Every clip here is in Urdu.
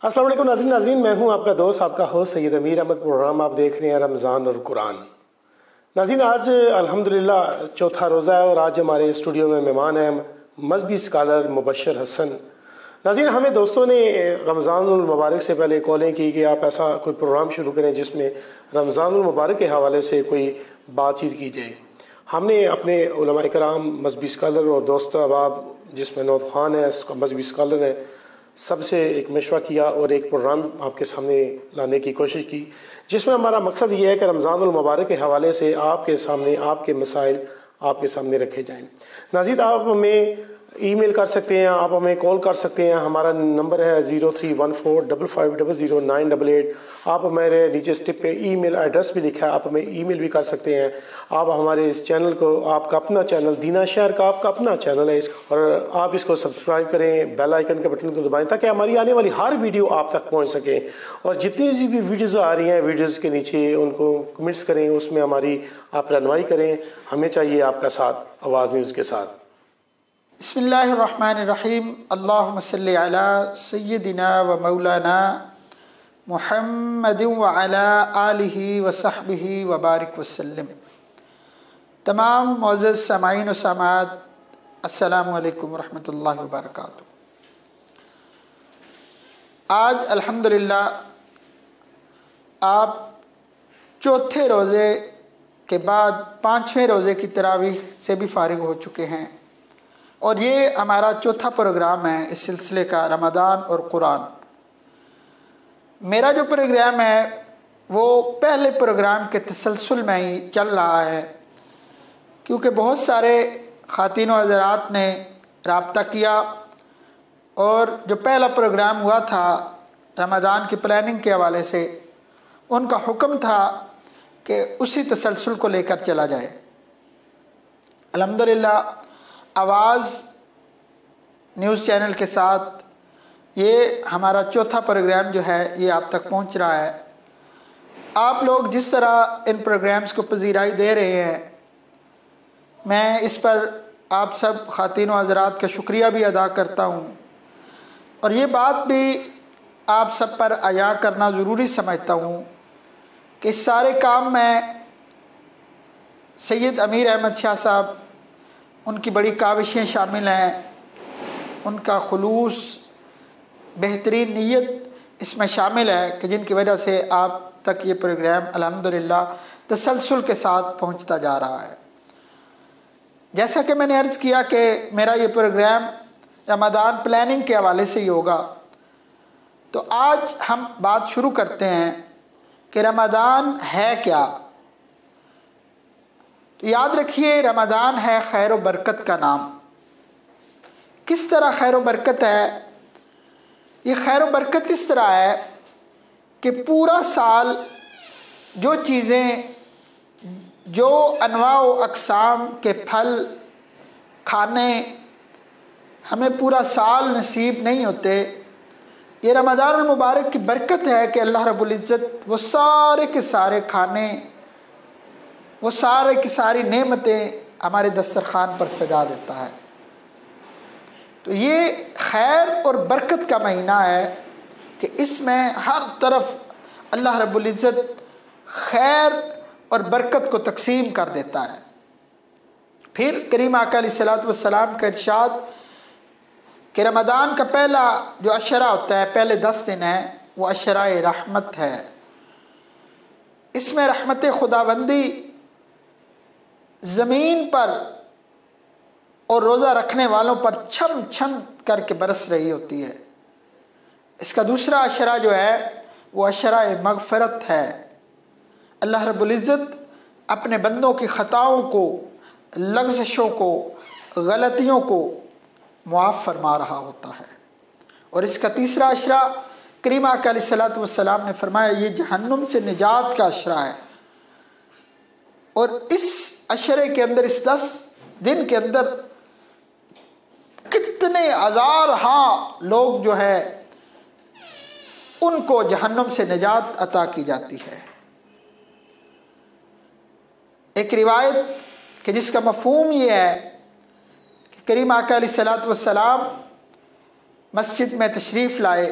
السلام علیکم ناظرین میں ہوں آپ کا دوست آپ کا ہوسٹ سید امیر احمد۔ پروگرام آپ دیکھ رہے ہیں رمضان اور قرآن۔ ناظرین آج الحمدللہ چوتھا روزہ ہے اور آج ہمارے اسٹوڈیو میں مہمان ہیں مذہبی اسکالر مبشر حسن۔ ناظرین ہمیں دوستوں نے رمضان المبارک سے پہلے کالیں کی کہ آپ ایسا کوئی پروگرام شروع کریں جس میں رمضان المبارک کے حوالے سے کوئی بات چیت کی جائے۔ ہم نے اپنے علماء کرام مذہبی اسکالر اور دوست احباب جس میں نوف خان ہے مذہبی اسکالر ہے سب سے ایک مشورہ کیا اور ایک پروگرام آپ کے سامنے لانے کی کوشش کی جس میں ہمارا مقصد یہ ہے کہ رمضان المبارک کے حوالے سے آپ کے سامنے آپ کے مسائل آپ کے سامنے رکھے جائیں۔ ناظرین آپ ہمیں ای میل کر سکتے ہیں، آپ ہمیں کال کر سکتے ہیں، ہمارا نمبر ہے 031455009888۔ آپ ہمارے نیچے اسٹپ پہ ای میل ایڈریس بھی لکھا ہے، آپ ہمیں ای میل بھی کر سکتے ہیں۔ آپ ہمارے اس چینل کو، آپ کا اپنا چینل دینا شہر کا آپ کا اپنا چینل ہے اور آپ اس کو سبسکرائب کریں، بیل آئیکن کے بٹن کو دبائیں تاکہ ہماری آنے والی ہر ویڈیو آپ تک پہنچ سکے۔ اور جتنی بھی ویڈیوز آ رہی ہیں ویڈیوز کے نیچے ان کو کمنٹس کریں، اس میں ہماری آپ رہنمائی کریں۔ ہمیں چاہیے آپ کا ساتھ آواز نیوز کے ساتھ۔ بسم اللہ الرحمن الرحیم، اللہم صلی علی سیدنا و مولانا محمد وعلی آلہ وصحبہ وبارک وسلم۔ تمام معزز سامعین و سامعات السلام علیکم ورحمۃ اللہ وبرکاتہ۔ آج الحمدللہ آپ چوتھے روزے کے بعد پانچویں روزے کی تراویح سے بھی فارغ ہو چکے ہیں اور یہ ہمارا چوتھا پروگرام ہے اس سلسلے کا، رمضان اور قرآن۔ میرا جو پروگرام ہے وہ پہلے پروگرام کے تسلسل میں ہی چل رہا ہے کیونکہ بہت سارے خواتین و حضرات نے رابطہ کیا اور جو پہلا پروگرام ہوا تھا رمضان کی پلاننگ کے حوالے سے ان کا حکم تھا کہ اسی تسلسل کو لے کر چلا جائے۔ الحمدللہ آواز نیوز چینل کے ساتھ یہ ہمارا چوتھا پروگرام جو ہے یہ آپ تک پہنچ رہا ہے۔ آپ لوگ جس طرح ان پروگرامز کو پذیرائی دے رہے ہیں میں اس پر آپ سب خواتین و حضرات کا شکریہ بھی ادا کرتا ہوں اور یہ بات بھی آپ سب پر عیاں کرنا ضروری سمجھتا ہوں کہ اس سارے کام میں سید امیر احمد شاہ صاحب ان کی بڑی کاوشیں شامل ہیں، ان کا خلوص بہترین نیت اس میں شامل ہے کہ جن کی وجہ سے آپ تک یہ پروگرام الحمدللہ تسلسل کے ساتھ پہنچتا جا رہا ہے۔ جیسا کہ میں نے عرض کیا کہ میرا یہ پروگرام رمضان پلاننگ کے حوالے سے ہی ہوگا، تو آج ہم بات شروع کرتے ہیں کہ رمضان ہے کیا۔ تو یاد رکھیے رمضان ہے خیر و برکت کا نام۔ کس طرح خیر و برکت ہے؟ یہ خیر و برکت اس طرح ہے کہ پورا سال جو چیزیں، جو انواع و اقسام کے پھل کھانے ہمیں پورا سال نصیب نہیں ہوتے، یہ رمضان المبارک کی برکت ہے کہ اللہ رب العزت وہ سارے کے سارے کھانے، وہ سارے کی ساری نعمتیں ہمارے دسترخوان پر سجا دیتا ہے۔ تو یہ خیر اور برکت کا مہینہ ہے کہ اس میں ہر طرف اللہ رب العزت خیر اور برکت کو تقسیم کر دیتا ہے۔ پھر کریم آقا علیہ الصلوۃ والسلام کا ارشاد کہ رمضان کا پہلا جو عشرہ ہوتا ہے، پہلے 10 دن ہیں، وہ عشرہ رحمت ہے۔ اس میں رحمت خداوندی زمین پر اور روزہ رکھنے والوں پر چھم چھم کر کے برس رہی ہوتی ہے۔ اس کا دوسرا عشرہ جو ہے وہ عشرہ مغفرت ہے۔ اللہ رب العزت اپنے بندوں کی خطاؤں کو، لغزشوں کو، غلطیوں کو معاف فرما رہا ہوتا ہے۔ اور اس کا تیسرا عشرہ کریم آقا علیہ الصلوۃ والسلام نے فرمایا یہ جہنم سے نجات کا عشرہ ہے۔ اور اس عشرے کے اندر، اس 10 دن کے اندر کتنے ہزار لوگ جو ہے ان کو جہنم سے نجات عطا کی جاتی ہے۔ ایک روایت کہ جس کا مفہوم یہ ہے کہ کریم آقا علیہ الصلوۃ والسلام مسجد میں تشریف لائے،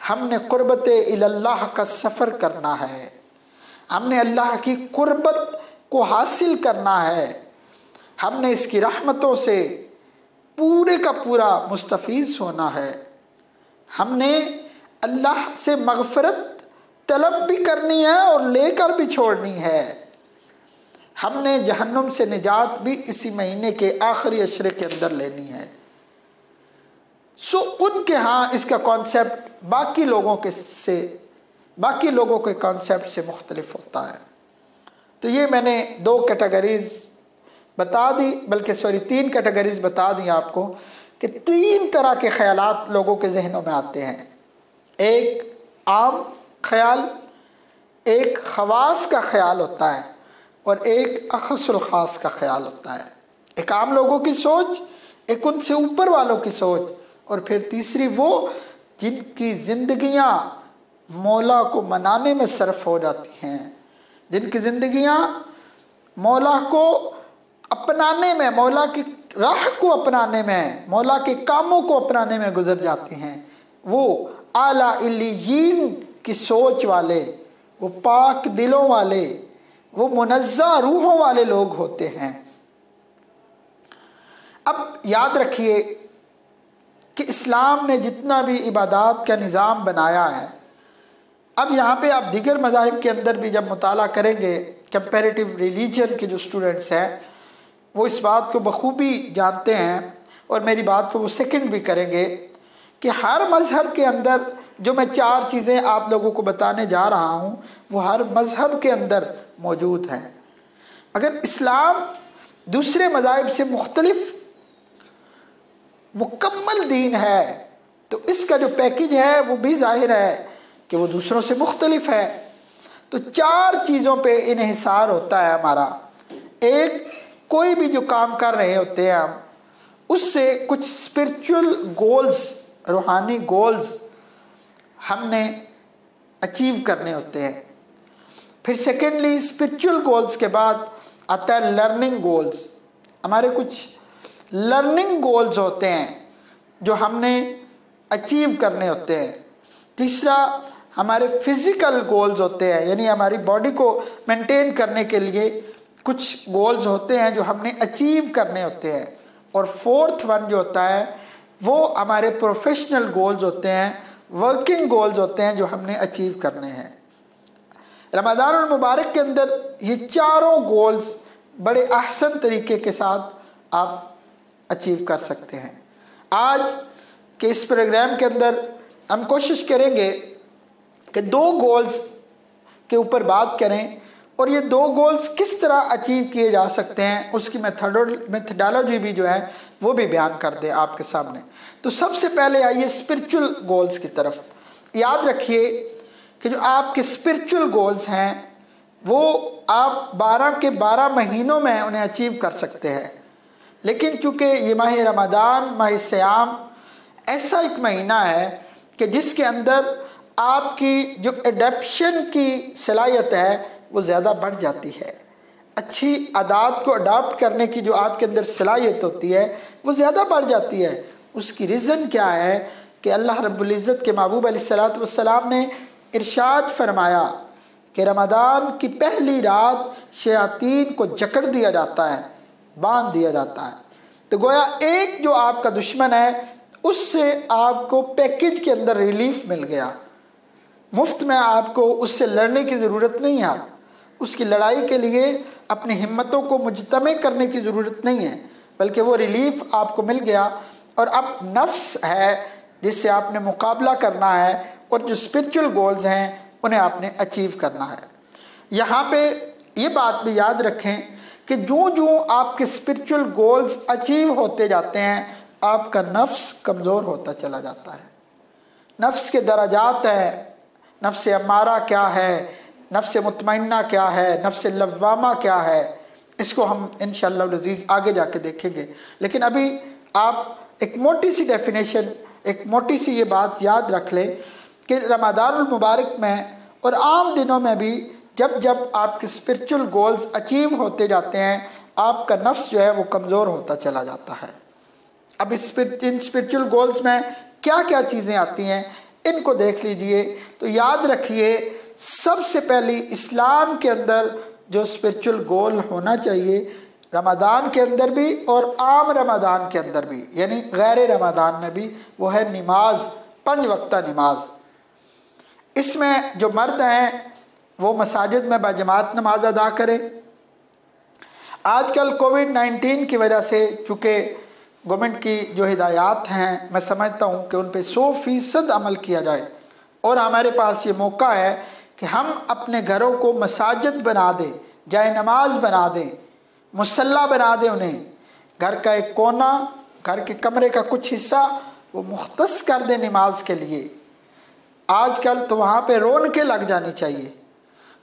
ہم نے قربت اللہ کا سفر کرنا ہے، ہم نے اللہ کی قربت کو حاصل کرنا ہے، ہم نے اس کی رحمتوں سے پورے کا پورا مستفیض ہونا ہے، ہم نے اللہ سے مغفرت طلب بھی کرنی ہے اور لے کر بھی چھوڑنی ہے، ہم نے جہنم سے نجات بھی اسی مہینے کے آخری عشرے کے اندر لینی ہے۔ ان کے ہاں اس کا کانسیپٹ باقی لوگوں کے کانسیپٹ سے مختلف ہوتا ہے۔ تو یہ میں نے 2 کیٹیگریز بتا دی، بلکہ 3 کیٹیگریز بتا دی آپ کو، کہ 3 طرح کے خیالات لوگوں کے ذہنوں میں آتے ہیں۔ ایک عام خیال، ایک خواص کا خیال ہوتا ہے، اور ایک اخص الخاص کا خیال ہوتا ہے۔ ایک عام لوگوں کی سوچ، ایک ان سے اوپر والوں کی سوچ، اور پھر تیسری وہ جن کی زندگیاں مولا کو منانے میں صرف ہو جاتی ہیں، جن کی زندگیاں مولا کو اپنانے میں، مولا کی راہ کو اپنانے میں، مولا کے کاموں کو اپنانے میں گزر جاتی ہیں، وہ اعلیٰ علیین کی سوچ والے، وہ پاک دلوں والے، وہ منزہ روحوں والے لوگ ہوتے ہیں۔ اب یاد رکھیے کہ اسلام نے جتنا بھی عبادات کا نظام بنایا ہے، اب یہاں پہ آپ دیگر مذاہب کے اندر بھی جب مطالعہ کریں گے، کمپیریٹیو ریلیجن کے جو اسٹوڈنٹس ہیں وہ اس بات کو بخوبی جانتے ہیں، اور میری بات کو وہ سیکنڈ بھی کریں گے، کہ ہر مذہب کے اندر جو میں 4 چیزیں آپ لوگوں کو بتانے جا رہا ہوں وہ ہر مذہب کے اندر موجود ہیں۔ اگر اسلام دوسرے مذاہب سے مختلف مکمل دین ہے تو اس کا جو پیکج ہے وہ بھی ظاہر ہے کہ وہ دوسروں سے مختلف ہے۔ تو 4 چیزوں پہ انحصار ہوتا ہے ہمارا۔ ایک، کوئی بھی جو کام کر رہے ہوتے ہیں ہم، اس سے کچھ اسپرچول گولز، روحانی گولز ہم نے اچیو کرنے ہوتے ہیں۔ پھر سیکنڈلی اسپرچول گولز کے بعد آتا ہے لرننگ گولز۔ ہمارے کچھ لرننگ گولز ہوتے ہیں جو ہم نے اچیو کرنے ہوتے ہیں۔ تیسرا، ہمارے فزیکل گولز ہوتے ہیں، یعنی ہماری باڈی کو مینٹین کرنے کے لیے کچھ گولز ہوتے ہیں جو ہم نے اچیو کرنے ہوتے ہیں۔ اور 4تھ ون جو ہوتا ہے وہ ہمارے پروفیشنل گولز ہوتے ہیں، ورکنگ گولز ہوتے ہیں جو ہم نے اچیو کرنے ہیں۔ رمضان المبارک کے اندر یہ 4 گولز بڑے احسن طریقے کے ساتھ آپ اچیو کر سکتے ہیں۔ آج کے اس پروگرام کے اندر ہم کوشش کریں گے کہ 2 گولز کے اوپر بات کریں، اور یہ 2 گولز کس طرح اچیو کیے جا سکتے ہیں اس کی میتھڈالوجی بھی جو ہے وہ بھی بیان کر دیں آپ کے سامنے۔ تو سب سے پہلے آئیے اسپرچول گولز کی طرف۔ یاد رکھیے کہ جو آپ کے اسپرچول گولز ہیں وہ آپ 12 کے 12 مہینوں میں انہیں اچیو کر سکتے ہیں، لیکن چونکہ یہ ماہ رمضان، ماہ صیام ایسا ایک مہینہ ہے کہ جس کے اندر آپ کی جو ایڈیپشن کی صلاحیت ہے وہ زیادہ بڑھ جاتی ہے، اچھی عادات کو اڈاپٹ کرنے کی جو آپ کے اندر صلاحیت ہوتی ہے وہ زیادہ بڑھ جاتی ہے۔ اس کی ریزن کیا ہے کہ اللہ رب العزت کے محبوب علیہ السلام نے ارشاد فرمایا کہ رمضان کی پہلی رات شیاطین کو جکڑ دیا جاتا ہے، باندھ دیا جاتا ہے۔ تو گویا ایک جو آپ کا دشمن ہے اس سے آپ کو پیکج کے اندر ریلیف مل گیا، مفت میں آپ کو اس سے لڑنے کی ضرورت نہیں ہے، اس کی لڑائی کے لیے اپنی ہمتوں کو مجتمع کرنے کی ضرورت نہیں ہے، بلکہ وہ ریلیف آپ کو مل گیا۔ اور اب نفس ہے جس سے آپ نے مقابلہ کرنا ہے، اور جو اسپرچول گولز ہیں انہیں آپ نے اچیو کرنا ہے۔ یہاں پہ یہ بات بھی یاد رکھیں کہ جو آپ کے اسپرچول گولز اچیو ہوتے جاتے ہیں آپ کا نفس کمزور ہوتا چلا جاتا ہے۔ نفس کے درجات ہیں، نفس امارہ کیا ہے، نفس مطمئنہ کیا ہے، نفس لوامہ کیا ہے، اس کو ہم انشاءاللہ العزیز آگے جا کے دیکھیں گے۔ لیکن ابھی آپ ایک موٹی سی ڈیفینیشن، ایک موٹی سی یہ بات یاد رکھ لیں کہ رمضان المبارک میں اور عام دنوں میں بھی جب آپ کے اسپرچول گولز اچیو ہوتے جاتے ہیں آپ کا نفس جو ہے وہ کمزور ہوتا چلا جاتا ہے۔ اب ان اسپرچول گولز میں کیا کیا چیزیں آتی ہیں؟ ان کو دیکھ لیجئے تو یاد رکھیے سب سے پہلی اسلام کے اندر جو اسپرچل گول ہونا چاہیے رمضان کے اندر بھی اور عام رمضان کے اندر بھی یعنی غیر رمضان میں بھی، وہ ہے نماز، 5 وقتہ نماز۔ اس میں جو مرد ہیں وہ مساجد میں باجماعت نماز ادا کریں۔ آج کل کووڈ-19 کی وجہ سے چونکہ گورنمنٹ کی جو ہدایات ہیں میں سمجھتا ہوں کہ ان پہ 100% عمل کیا جائے، اور ہمارے پاس یہ موقع ہے کہ ہم اپنے گھروں کو مساجد بنا دیں، جائے نماز بنا دیں، مصلی بنا دیں، انہیں گھر کا ایک کونا، گھر کے کمرے کا کچھ حصہ وہ مختص کر دیں نماز کے لیے۔ آج کل تو وہاں پہ رونقیں لگ جانی چاہیے۔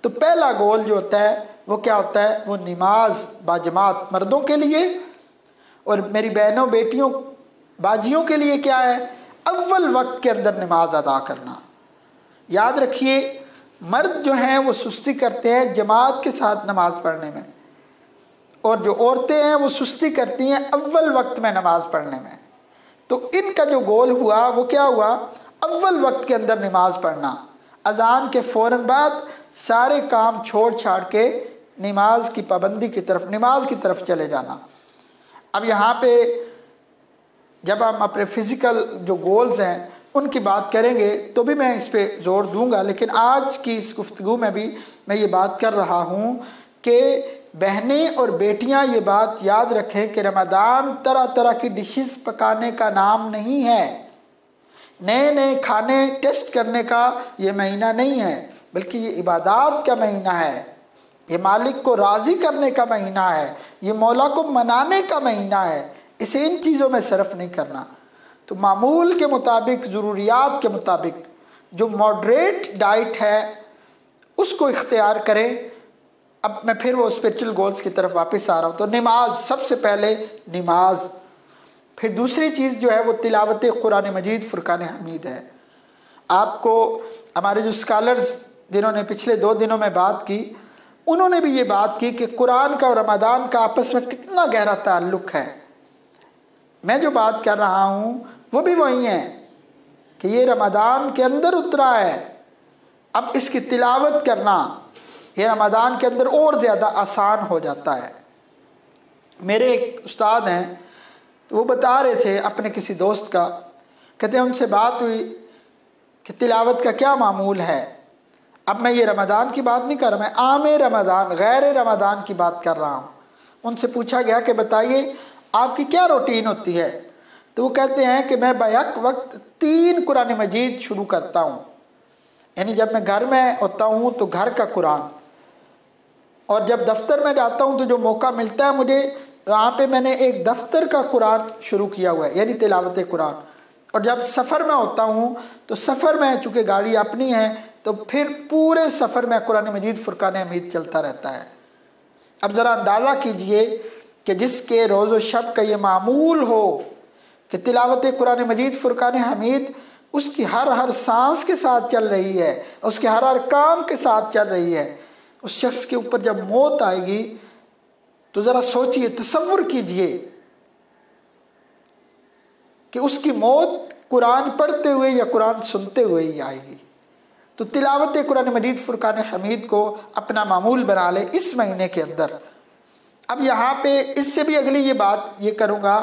تو پہلا گول جو ہوتا ہے وہ کیا ہوتا ہے؟ وہ نماز باجماعت مردوں کے لیے، اور میری بہنوں بیٹیوں باجیوں کے لیے کیا ہے؟ اول وقت کے اندر نماز ادا کرنا۔ یاد رکھیے مرد جو ہیں وہ سستی کرتے ہیں جماعت کے ساتھ نماز پڑھنے میں، اور جو عورتیں ہیں وہ سستی کرتی ہیں اول وقت میں نماز پڑھنے میں۔ تو ان کا جو گول ہوا وہ کیا ہوا؟ اول وقت کے اندر نماز پڑھنا، اذان کے فوراً بعد سارے کام چھوڑ چھاڑ کے نماز کی پابندی کی طرف، نماز کی طرف چلے جانا۔ اب یہاں پہ جب ہم اپنے فزیکل جو گولز ہیں ان کی بات کریں گے تو بھی میں اس پہ زور دوں گا، لیکن آج کی اس گفتگو میں بھی میں یہ بات کر رہا ہوں کہ بہنیں اور بیٹیاں یہ بات یاد رکھیں کہ رمضان طرح طرح کی ڈشز پکانے کا نام نہیں ہے، نئے نئے کھانے ٹیسٹ کرنے کا یہ مہینہ نہیں ہے، بلکہ یہ عبادات کا مہینہ ہے، یہ مالک کو راضی کرنے کا مہینہ ہے، یہ مولا کو منانے کا مہینہ ہے۔ اسے ان چیزوں میں صرف نہیں کرنا۔ تو معمول کے مطابق، ضروریات کے مطابق جو ماڈریٹ ڈائٹ ہے اس کو اختیار کریں۔ اب میں پھر وہ اسپرچل گولز کی طرف واپس آ رہا ہوں۔ تو نماز، سب سے پہلے نماز، پھر دوسری چیز جو ہے وہ تلاوت قرآن مجید فرقان حمید ہے۔ آپ کو ہمارے جو اسکالرز جنہوں نے پچھلے 2 دنوں میں بات کی انہوں نے بھی یہ بات کی کہ قرآن کا اور رمضان کا آپس میں کتنا گہرا تعلق ہے۔ میں جو بات کر رہا ہوں وہ بھی وہی ہے کہ یہ رمضان کے اندر اترا ہے، اب اس کی تلاوت کرنا یہ رمضان کے اندر اور زیادہ آسان ہو جاتا ہے۔ میرے ایک استاد ہیں تو وہ بتا رہے تھے اپنے کسی دوست کا، کہتے ہیں ان سے بات ہوئی کہ تلاوت کا کیا معمول ہے۔ اب میں یہ رمضان کی بات نہیں کر رہا، میں عام رمضان غیر رمضان کی بات کر رہا ہوں۔ ان سے پوچھا گیا کہ بتائیے آپ کی کیا روٹین ہوتی ہے؟ تو وہ کہتے ہیں کہ میں بیک وقت 3 قرآن مجید شروع کرتا ہوں، یعنی جب میں گھر میں ہوتا ہوں تو گھر کا قرآن، اور جب دفتر میں جاتا ہوں تو جو موقع ملتا ہے مجھے وہاں پہ میں نے ایک دفتر کا قرآن شروع کیا ہوا ہے یعنی تلاوت قرآن، اور جب سفر میں ہوتا ہوں تو سفر میں چونکہ گاڑی اپنی ہے تو پھر پورے سفر میں قرآن مجید فرقان حمید چلتا رہتا ہے۔ اب ذرا اندازہ کیجئے کہ جس کے روز و شب کا یہ معمول ہو کہ تلاوت قرآن مجید فرقان حمید اس کی ہر سانس کے ساتھ چل رہی ہے، اس کے ہر کام کے ساتھ چل رہی ہے، اس شخص کے اوپر جب موت آئے گی تو ذرا سوچئے، تصور کیجئے کہ اس کی موت قرآن پڑھتے ہوئے یا قرآن سنتے ہوئے ہی آئے گی۔ تو تلاوت قرآن مجید فرقان حمید کو اپنا معمول بنا لے اس مہینے کے اندر۔ اب یہاں پہ اس سے بھی اگلی یہ بات یہ کروں گا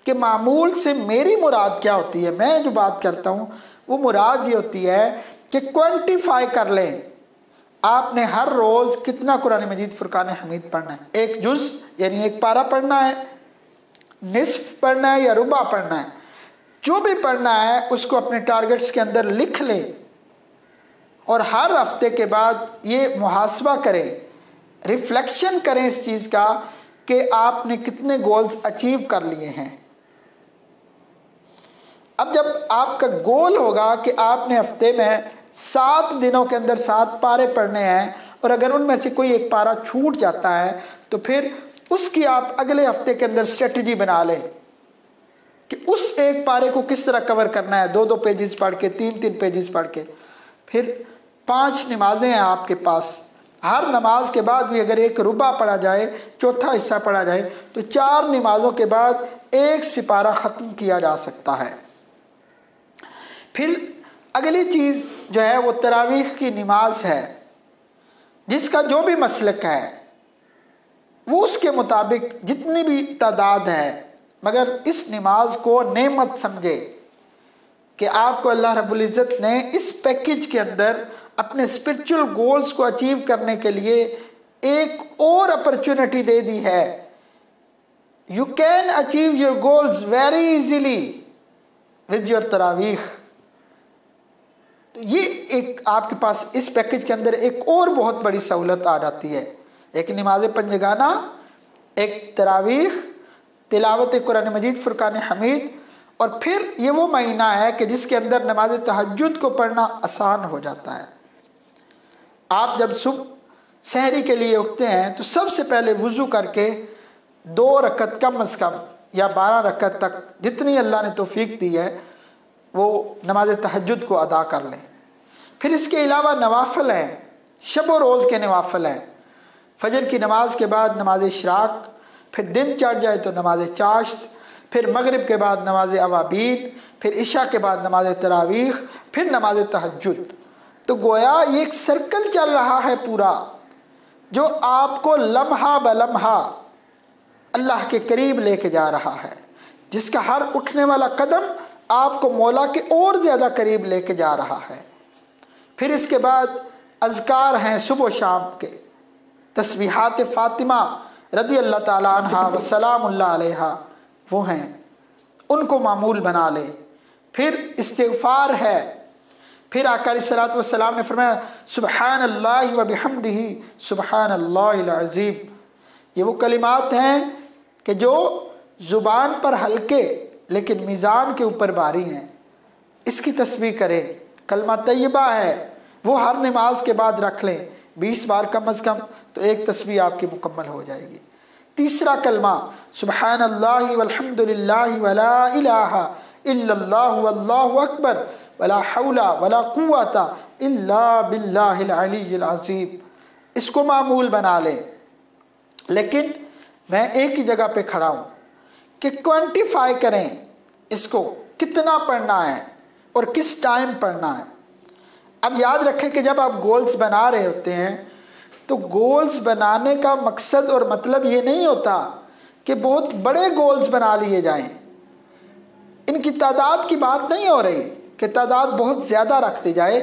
کہ معمول سے میری مراد کیا ہوتی ہے۔ میں جو بات کرتا ہوں وہ مراد یہ ہوتی ہے کہ کوانٹیفائی کر لیں آپ نے ہر روز کتنا قرآن مجید فرقان حمید پڑھنا ہے۔ 1 جز یعنی 1 پارہ پڑھنا ہے، نصف پڑھنا ہے یا ربع پڑھنا ہے، جو بھی پڑھنا ہے اس کو اپنے ٹارگٹس کے اندر لکھ لیں، اور ہر ہفتے کے بعد یہ محاسبہ کریں، ریفلیکشن کریں اس چیز کا کہ آپ نے کتنے گولز اچیو کر لیے ہیں۔ اب جب آپ کا گول ہوگا کہ آپ نے ہفتے میں 7 دنوں کے اندر 7 پارے پڑھنے ہیں، اور اگر ان میں سے کوئی 1 پارہ چھوٹ جاتا ہے تو پھر اس کی آپ اگلے ہفتے کے اندر اسٹریٹجی بنا لیں کہ اس 1 پارے کو کس طرح کور کرنا ہے، 2 پیجز پڑھ کے، 3 پیجز پڑھ کے۔ پھر 5 نمازیں ہیں آپ کے پاس، ہر نماز کے بعد بھی اگر 1 ربع پڑھا جائے، چوتھا حصہ پڑھا جائے تو 4 نمازوں کے بعد 1 سپارہ ختم کیا جا سکتا ہے۔ پھر اگلی چیز جو ہے وہ تراویح کی نماز ہے، جس کا جو بھی مسلک ہے وہ اس کے مطابق جتنی بھی تعداد ہے، مگر اس نماز کو نعمت سمجھے کہ آپ کو اللہ رب العزت نے اس پیکیج کے اندر اپنے اسپرچل گولز کو اچیو کرنے کے لیے ایک اور اپرچونٹی دے دی ہے۔ You can achieve your goals very easily with your تراویح۔ تو یہ ایک آپ کے پاس اس پیکیج کے اندر ایک اور بہت بڑی سہولت آ جاتی ہے، ایک نماز پنجگانہ، ایک تراویح، تلاوت قرآن مجید فرقان حمید، اور پھر یہ وہ مہینہ ہے کہ جس کے اندر نماز تہجد کو پڑھنا آسان ہو جاتا ہے۔ آپ جب صبح سحری کے لیے اٹھتے ہیں تو سب سے پہلے وضو کر کے 2 رکعت کم از کم یا 12 رکعت تک جتنی اللہ نے توفیق دی ہے وہ نماز تہجد کو ادا کر لیں۔ پھر اس کے علاوہ نوافل ہیں، شب و روز کے نوافل ہیں، فجر کی نماز کے بعد نماز اشراق، پھر دن چڑھ جائے تو نماز چاشت، پھر مغرب کے بعد نماز اوابین، پھر عشاء کے بعد نماز تراویح، پھر نماز تہجد۔ تو گویا یہ ایک سرکل چل رہا ہے پورا، جو آپ کو لمحہ بلمحہ اللہ کے قریب لے کے جا رہا ہے، جس کا ہر اٹھنے والا قدم آپ کو مولا کے اور زیادہ قریب لے کے جا رہا ہے۔ پھر اس کے بعد اذکار ہیں صبح و شام کے، تسبیحات فاطمہ رضی اللہ تعالی عنہا و سلام اللہ علیہا وہ ہیں، ان کو معمول بنا لے۔ پھر استغفار ہے، پھر آقا علیہ الصلوۃ والسلام نے فرمایا سبحان اللہ و بحمدہ سبحان اللہ العظیم۔ یہ وہ کلمات ہیں کہ جو زبان پر ہلکے لیکن میزان کے اوپر بھاری ہیں، اس کی تسبیح کریں۔ کلمہ طیبہ ہے، وہ ہر نماز کے بعد رکھ لیں 20 بار کم از کم، تو ایک تسبیح آپ کی مکمل ہو جائے گی۔ تیسرا کلمہ سبحان اللہ والحمد للہ ولا الہ الا اللہ واللہ اکبر ولا حول ولا قوت الا باللہ العلی العظیم، اس کو معمول بنا لیں۔ لیکن میں ایک ہی جگہ پہ کھڑا ہوں کہ کوانٹیفائی کریں اس کو، کتنا پڑھنا ہے اور کس ٹائم پڑھنا ہے۔ اب یاد رکھیں کہ جب آپ گولز بنا رہے ہوتے ہیں تو گولز بنانے کا مقصد اور مطلب یہ نہیں ہوتا کہ بہت بڑے گولز بنا لیے جائیں، ان کی تعداد کی بات نہیں ہو رہی کہ تعداد بہت زیادہ رکھ دی جائے،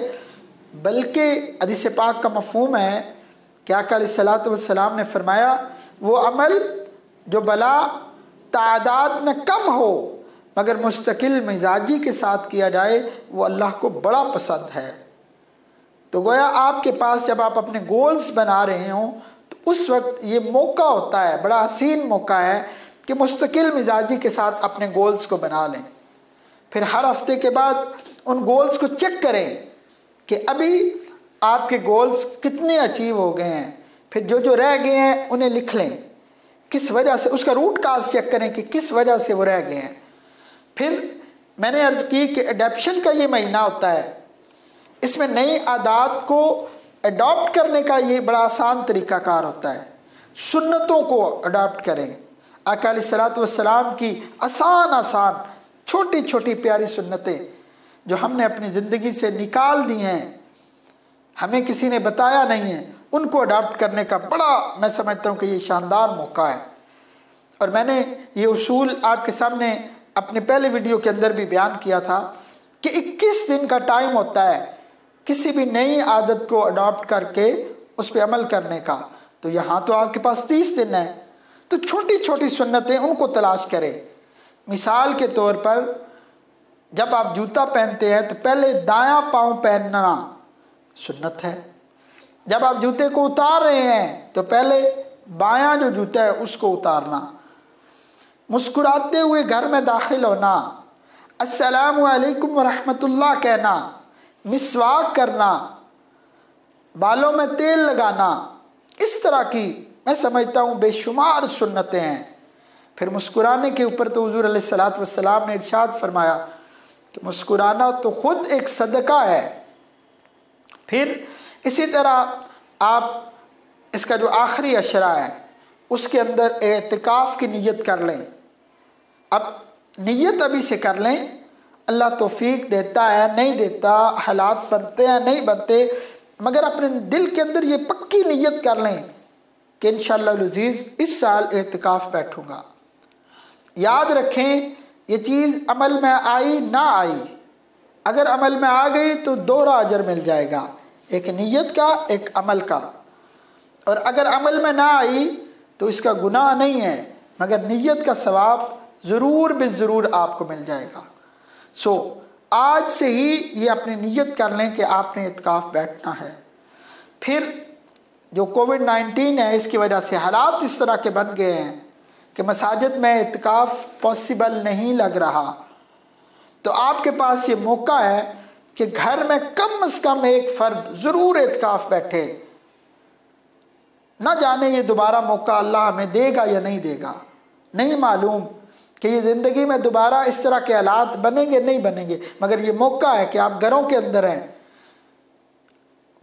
بلکہ حدیث پاک کا مفہوم ہے کہ آقا علیہ الصلوۃ والسلام نے فرمایا وہ عمل جو بلا تعداد میں کم ہو مگر مستقل مزاجی کے ساتھ کیا جائے وہ اللہ کو بڑا پسند ہے۔ تو گویا آپ کے پاس جب آپ اپنے گولز بنا رہے ہوں تو اس وقت یہ موقع ہوتا ہے، بڑا حسین موقع ہے کہ مستقل مزاجی کے ساتھ اپنے گولز کو بنا لیں۔ پھر ہر ہفتے کے بعد ان گولز کو چیک کریں کہ ابھی آپ کے گولز کتنے اچیو ہو گئے ہیں، پھر جو جو رہ گئے ہیں انہیں لکھ لیں، کس وجہ سے، اس کا روٹ کاز چیک کریں کہ کس وجہ سے وہ رہ گئے ہیں۔ پھر میں نے عرض کی کہ ایڈیپشن کا یہ مہینہ ہوتا ہے، اس میں نئی عادات کو اڈاپٹ کرنے کا یہ بڑا آسان طریقہ کار ہوتا ہے۔ سنتوں کو اڈاپٹ کریں، آقا علیہ الصلوۃ والسلام کی آسان چھوٹی چھوٹی پیاری سنتیں جو ہم نے اپنی زندگی سے نکال دی ہیں، ہمیں کسی نے بتایا نہیں ہے، ان کو اڈاپٹ کرنے کا بڑا میں سمجھتا ہوں کہ یہ شاندار موقع ہے۔ اور میں نے یہ اصول آپ کے سامنے اپنے پہلے ویڈیو کے اندر بھی بیان کیا تھا کہ 21 دن کا ٹائم ہوتا ہے کسی بھی نئی عادت کو اڈاپٹ کر کے اس پہ عمل کرنے کا، تو یہاں تو آپ کے پاس 30 دن ہے، تو چھوٹی چھوٹی سنتیں ان کو تلاش کریں۔ مثال کے طور پر جب آپ جوتا پہنتے ہیں تو پہلے دایاں پاؤں پہننا سنت ہے، جب آپ جوتے کو اتار رہے ہیں تو پہلے بایاں جو جوتا ہے اس کو اتارنا، مسکراتے ہوئے گھر میں داخل ہونا، السلام علیکم ورحمۃ اللہ کہنا، مسواک کرنا، بالوں میں تیل لگانا، اس طرح کی میں سمجھتا ہوں بے شمار سنتیں ہیں۔ پھر مسکرانے کے اوپر تو حضور علیہ الصلوۃ والسلام نے ارشاد فرمایا کہ مسکرانا تو خود ایک صدقہ ہے۔ پھر اسی طرح آپ اس کا جو آخری عشرہ ہے اس کے اندر اعتکاف کی نیت کر لیں۔ اب نیت ابھی سے کر لیں اللہ توفیق دیتا ہے نہیں دیتا، حالات بنتے ہیں نہیں بنتے، مگر اپنے دل کے اندر یہ پکی نیت کر لیں کہ انشاءاللہ العزیز اس سال اعتکاف بیٹھوں گا۔ یاد رکھیں یہ چیز عمل میں آئی نہ آئی، اگر عمل میں آ گئی تو دوہرا اجر مل جائے گا، ایک نیت کا ایک عمل کا، اور اگر عمل میں نہ آئی تو اس کا گناہ نہیں ہے مگر نیت کا ثواب ضرور بالضرور آپ کو مل جائے گا۔ سو آج سے ہی یہ اپنی نیت کر لیں کہ آپ نے اعتکاف بیٹھنا ہے۔ پھر جو کووڈ-19 ہے اس کی وجہ سے حالات اس طرح کے بن گئے ہیں کہ مساجد میں اعتکاف پاسبل نہیں لگ رہا، تو آپ کے پاس یہ موقع ہے کہ گھر میں کم از کم ایک فرد ضرور اعتکاف بیٹھے۔ نہ جانے یہ دوبارہ موقع اللہ ہمیں دے گا یا نہیں دے گا، نہیں معلوم کہ یہ زندگی میں دوبارہ اس طرح کے حالات بنیں گے نہیں بنیں گے، مگر یہ موقع ہے کہ آپ گھروں کے اندر ہیں،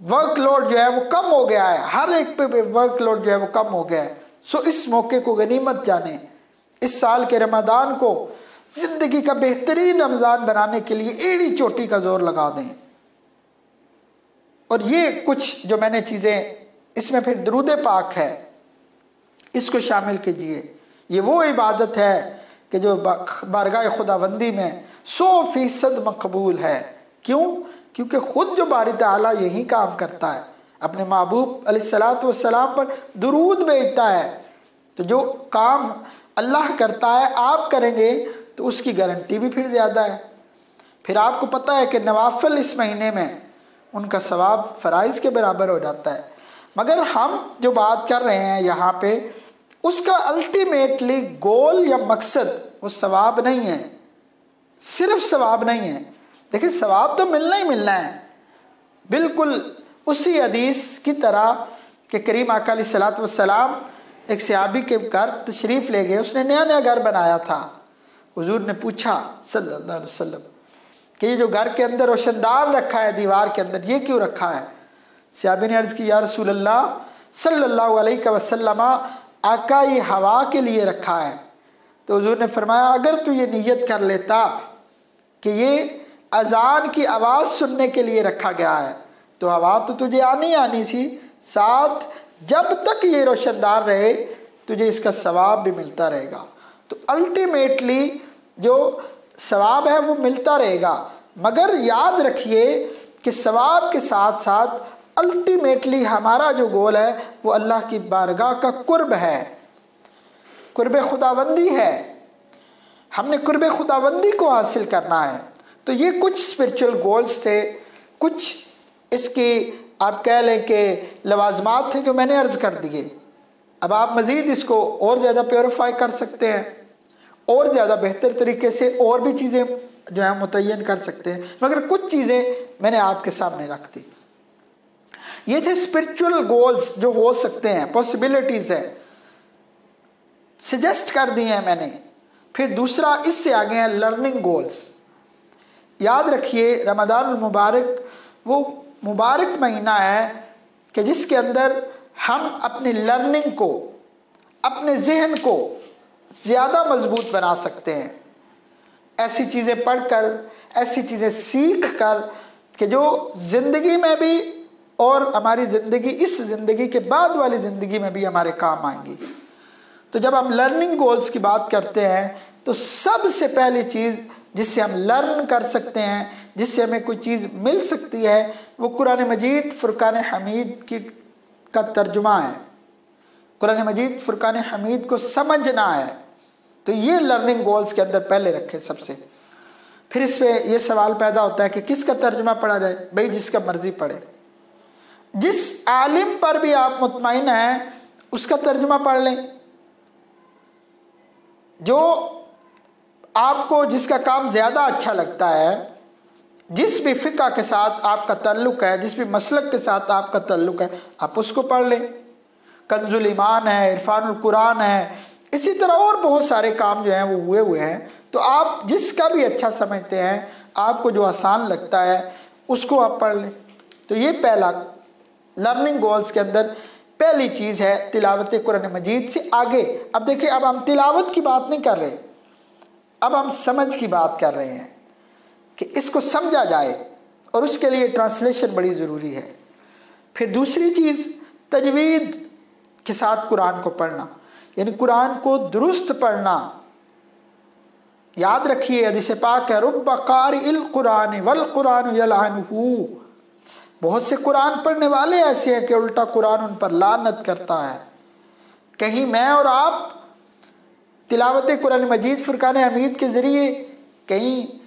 ورک لوڈ جو ہے وہ کم ہو گیا ہے، ہر ایک پہ ورک لوڈ جو ہے وہ کم ہو گیا ہے۔ سو اس موقع کو غنیمت جانیں، اس سال کے رمضان کو زندگی کا بہترین رمضان بنانے کے لیے ایڑی چوٹی کا زور لگا دیں۔ اور یہ کچھ جو میں نے چیزیں، اس میں پھر درود پاک ہے، اس کو شامل کیجئے۔ یہ وہ عبادت ہے کہ جو بارگاہ خداوندی میں 100% مقبول ہے۔ کیوں؟ کیونکہ خود جو باری تعالیٰ یہی کام کرتا ہے، اپنے محبوب علیہ السلام پر درود بھیجتا ہے، تو جو کام اللہ کرتا ہے آپ کریں گے تو اس کی گارنٹی بھی پھر زیادہ ہے۔ پھر آپ کو پتہ ہے کہ نوافل اس مہینے میں ان کا ثواب فرائض کے برابر ہو جاتا ہے، مگر ہم جو بات کر رہے ہیں یہاں پہ اس کا الٹیمیٹلی گول یا مقصد وہ ثواب نہیں ہے، صرف ثواب نہیں ہے۔ دیکھیں ثواب تو ملنا ہی ملنا ہے، بالکل اسی حدیث کی طرح کہ کریم آقا علیہ السلام ایک صحابی کے گھر تشریف لے گئے، اس نے نیا نیا گھر بنایا تھا۔ حضور نے پوچھا صلی اللہ علیہ وسلم کہ یہ جو گھر کے اندر روشن دان رکھا ہے دیوار کے اندر، یہ کیوں رکھا ہے؟ صحابی نے عرض کی یا رسول اللہ صلی اللہ علیہ وسلم، آقا یہ ہوا کے لیے رکھا ہے۔ تو حضور نے فرمایا اگر تو یہ نیت کر لیتا کہ یہ اذان کی آواز سننے کے لیے رکھا گیا ہے تو ہوا تو تجھے آنی آنی تھی، ساتھ جب تک یہ روشن دار رہے تجھے اس کا ثواب بھی ملتا رہے گا۔ تو الٹیمیٹلی جو ثواب ہے وہ ملتا رہے گا، مگر یاد رکھیے کہ ثواب کے ساتھ ساتھ الٹیمیٹلی ہمارا جو گول ہے وہ اللہ کی بارگاہ کا قرب ہے، قرب خداوندی ہے۔ ہم نے قرب خداوندی کو حاصل کرنا ہے۔ تو یہ کچھ اسپرچول گولز تھے، کچھ اس کی آپ کہہ لیں کہ لوازمات تھے جو میں نے عرض کر دیے۔ اب آپ مزید اس کو اور زیادہ پیوریفائی کر سکتے ہیں، اور زیادہ بہتر طریقے سے اور بھی چیزیں جو ہیں متعین کر سکتے ہیں، مگر کچھ چیزیں میں نے آپ کے سامنے رکھ دی۔ یہ تھے اسپرچول گولز جو ہو سکتے ہیں، پاسبلٹیز ہے، سجیسٹ کر دی ہیں میں نے۔ پھر دوسرا اس سے آگے ہیں لرننگ گولز۔ یاد رکھیے رمضان المبارک وہ مبارک مہینہ ہے کہ جس کے اندر ہم اپنی لرننگ کو، اپنے ذہن کو زیادہ مضبوط بنا سکتے ہیں، ایسی چیزیں پڑھ کر، ایسی چیزیں سیکھ کر کہ جو زندگی میں بھی اور ہماری زندگی، اس زندگی کے بعد والی زندگی میں بھی ہمارے کام آئیں گی۔ تو جب ہم لرننگ گولز کی بات کرتے ہیں تو سب سے پہلی چیز جس سے ہم لرن کر سکتے ہیں، جس سے ہمیں کوئی چیز مل سکتی ہے، وہ قرآن مجید فرقان حمید کا ترجمہ ہے۔ قرآن مجید فرقان حمید کو سمجھنا ہے، تو یہ لرننگ گولز کے اندر پہلے رکھے سب سے۔ پھر اس پہ یہ سوال پیدا ہوتا ہے کہ کس کا ترجمہ پڑھا جائے؟ بھائی جس کا مرضی پڑھے، جس عالم پر بھی آپ مطمئن ہیں اس کا ترجمہ پڑھ لیں، جو آپ کو جس کا کام زیادہ اچھا لگتا ہے، جس بھی فقہ کے ساتھ آپ کا تعلق ہے، جس بھی مسلک کے ساتھ آپ کا تعلق ہے، آپ اس کو پڑھ لیں۔ کنز الایمان ہے، عرفان القرآن ہے، اسی طرح اور بہت سارے کام جو ہیں وہ ہوئے ہیں۔ تو آپ جس کا بھی اچھا سمجھتے ہیں، آپ کو جو آسان لگتا ہے اس کو آپ پڑھ لیں۔ تو یہ پہلا لرننگ گولز کے اندر پہلی چیز ہے تلاوت قرآن مجید سے آگے۔ اب دیکھیں، اب ہم تلاوت کی بات نہیں کر رہے، اب ہم سمجھ کی بات کر رہے ہیں کہ اس کو سمجھا جائے، اور اس کے لیے ٹرانسلیشن بڑی ضروری ہے۔ پھر دوسری چیز تجوید کے ساتھ قرآن کو پڑھنا، یعنی قرآن کو درست پڑھنا۔ یاد رکھیے حدیث پاک ہے رب قارئ القرآن والقرآن یلعنہ، بہت سے قرآن پڑھنے والے ایسے ہیں کہ الٹا قرآن ان پر لعنت کرتا ہے۔ کہیں میں اور آپ تلاوت قرآن مجید فرقان حمید کے ذریعے کہیں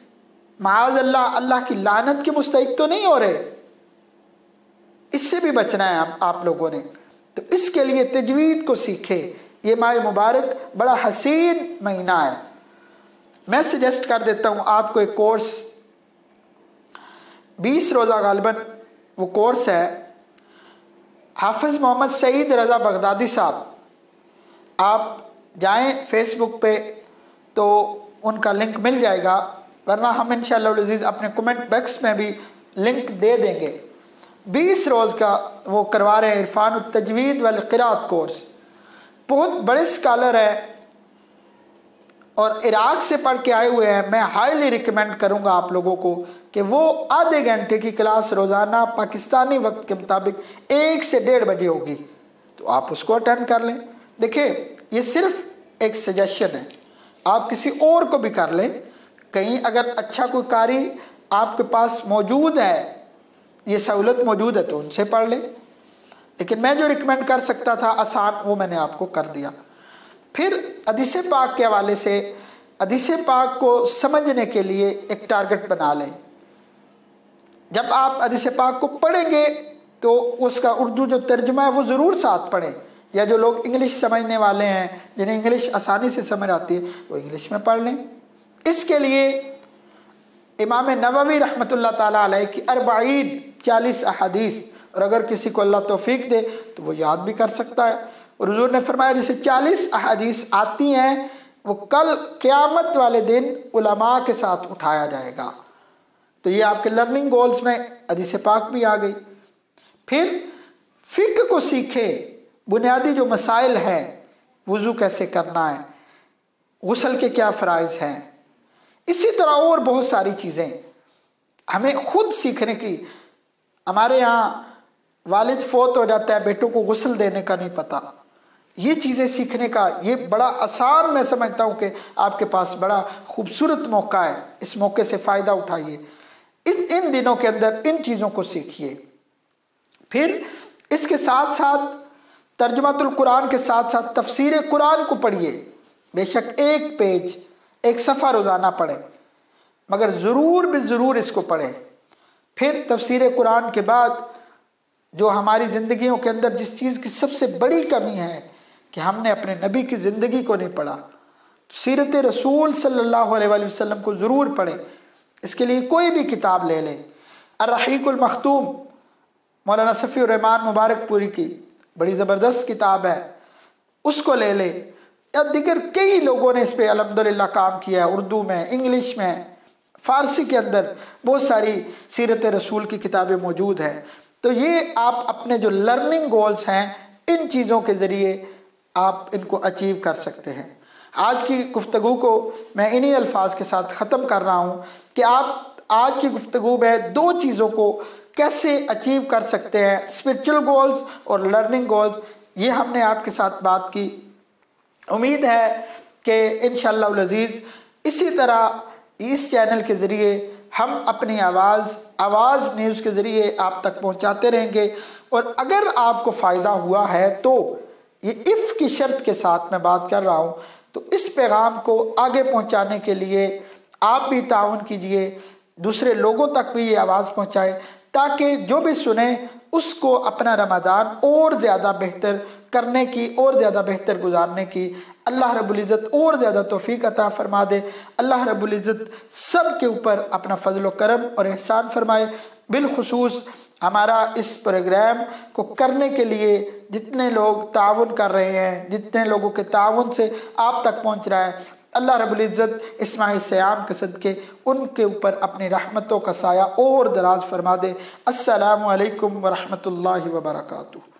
معاذ اللہ اللہ کی لعنت کے مستحق تو نہیں ہو رہے؟ اس سے بھی بچنا ہے آپ لوگوں نے۔ تو اس کے لیے تجوید کو سیکھے۔ یہ ماہ مبارک بڑا حسین مہینہ ہے۔ میں سجیسٹ کر دیتا ہوں آپ کو ایک کورس، 20 روزہ غالباً وہ کورس ہے، حافظ محمد سعید رضا بغدادی صاحب، آپ جائیں فیس بک پہ تو ان کا لنک مل جائے گا، ورنہ ہم انشاءاللہ العزیز اپنے کومنٹ باکس میں بھی لنک دے دیں گے۔ 20 روز کا وہ کروا رہے ہیں عرفان التجوید والقراءت کورس۔ بہت بڑے سکالر ہیں اور عراق سے پڑھ کے آئے ہوئے ہیں۔ میں ہائیلی ریکمینڈ کروں گا آپ لوگوں کو کہ وہ آدھے گھنٹے کی کلاس روزانہ پاکستانی وقت کے مطابق 1 سے 1:30 بجے ہوگی، تو آپ اس کو اٹینڈ کر لیں۔ دیکھیں یہ صرف ایک سجیشن ہے، آپ کسی اور کو بھی کر لیں۔ کہیں اگر اچھا کوئی قاری آپ کے پاس موجود ہے، یہ سہولت موجود ہے، تو ان سے پڑھ لیں، لیکن میں جو ریکمینڈ کر سکتا تھا آسان وہ میں نے آپ کو کر دیا۔ پھر حدیث پاک کے حوالے سے حدیث پاک کو سمجھنے کے لیے ایک ٹارگٹ بنا لیں۔ جب آپ حدیث پاک کو پڑھیں گے تو اس کا اردو جو ترجمہ ہے وہ ضرور ساتھ پڑھیں، یا جو لوگ انگلش سمجھنے والے ہیں جنہیں انگلش آسانی سے سمجھ آتی ہے وہ انگلش میں پڑھ لیں۔ اس کے لیے امام نووی رحمۃ اللہ تعالیٰ علیہ کی 40 احادیث، اور اگر کسی کو اللہ توفیق دے تو وہ یاد بھی کر سکتا ہے۔ اور حضور نے فرمایا جسے 40 احادیث آتی ہیں وہ کل قیامت والے دن علماء کے ساتھ اٹھایا جائے گا۔ تو یہ آپ کے لرننگ گولز میں حدیث پاک بھی آ گئی۔ پھر فقہ کو سیکھے، بنیادی جو مسائل ہیں، وضو کیسے کرنا ہے، غسل کے کیا فرائض ہیں، اسی طرح اور بہت ساری چیزیں ہمیں خود سیکھنے کی۔ ہمارے ہاں والد فوت ہو جاتا ہے، بیٹوں کو غسل دینے کا نہیں پتہ۔ یہ چیزیں سیکھنے کا یہ بڑا آسان، میں سمجھتا ہوں کہ آپ کے پاس بڑا خوبصورت موقع ہے، اس موقع سے فائدہ اٹھائیے۔ ان دنوں کے اندر ان چیزوں کو سیکھیے۔ پھر اس کے ساتھ ساتھ ترجمۃ القرآن کے ساتھ ساتھ تفسیر قرآن کو پڑھیے۔ بے شک 1 پیج 1 صفحہ روزانہ پڑھیں، مگر ضرور بھی ضرور اس کو پڑھیں۔ پھر تفسیر قرآن کے بعد جو ہماری زندگیوں کے اندر جس چیز کی سب سے بڑی کمی ہے کہ ہم نے اپنے نبی کی زندگی کو نہیں پڑھا، سیرت رسول صلی اللہ علیہ وآلہ وسلم کو ضرور پڑھیں۔ اس کے لیے کوئی بھی کتاب لے لیں، الرحیق المختوم مولانا صفی الرحمان مبارک پوری کی بڑی زبردست کتاب ہے، اس کو لے لیں، یا دیگر کئی لوگوں نے اس پہ الحمدللہ کام کیا ہے، اردو میں، انگلش میں، فارسی کے اندر بہت ساری سیرت رسول کی کتابیں موجود ہیں۔ تو یہ آپ اپنے جو لرننگ گولز ہیں ان چیزوں کے ذریعے آپ ان کو اچیو کر سکتے ہیں۔ آج کی گفتگو کو میں انہی الفاظ کے ساتھ ختم کر رہا ہوں کہ آپ آج کی گفتگو میں 2 چیزوں کو کیسے اچیو کر سکتے ہیں، اسپرچل گولز اور لرننگ گولز، یہ ہم نے آپ کے ساتھ بات کی۔ امید ہے کہ انشاءاللہ العزیز اسی طرح اس چینل کے ذریعے ہم اپنی آواز نیوز کے ذریعے آپ تک پہنچاتے رہیں گے، اور اگر آپ کو فائدہ ہوا ہے تو یہ اف کی شرط کے ساتھ میں بات کر رہا ہوں، تو اس پیغام کو آگے پہنچانے کے لیے آپ بھی تعاون کیجئے، دوسرے لوگوں تک بھی یہ آواز پہنچائے، تاکہ جو بھی سنیں اس کو اپنا رمضان اور زیادہ بہتر کرنے کی، اور زیادہ بہتر گزارنے کی اللہ رب العزت اور زیادہ توفیق عطا فرما دے۔ اللہ رب العزت سب کے اوپر اپنا فضل و کرم اور احسان فرمائے۔ بالخصوص ہمارا اس پروگرام کو کرنے کے لیے جتنے لوگ تعاون کر رہے ہیں، جتنے لوگوں کے تعاون سے آپ تک پہنچ رہا ہے، اللہ رب العزت اس ماہ صیام کے صدقے ان کے اوپر اپنی رحمتوں کا سایہ اور دراز فرما دے۔ السلام علیکم ورحمۃ اللہ وبرکاتہ۔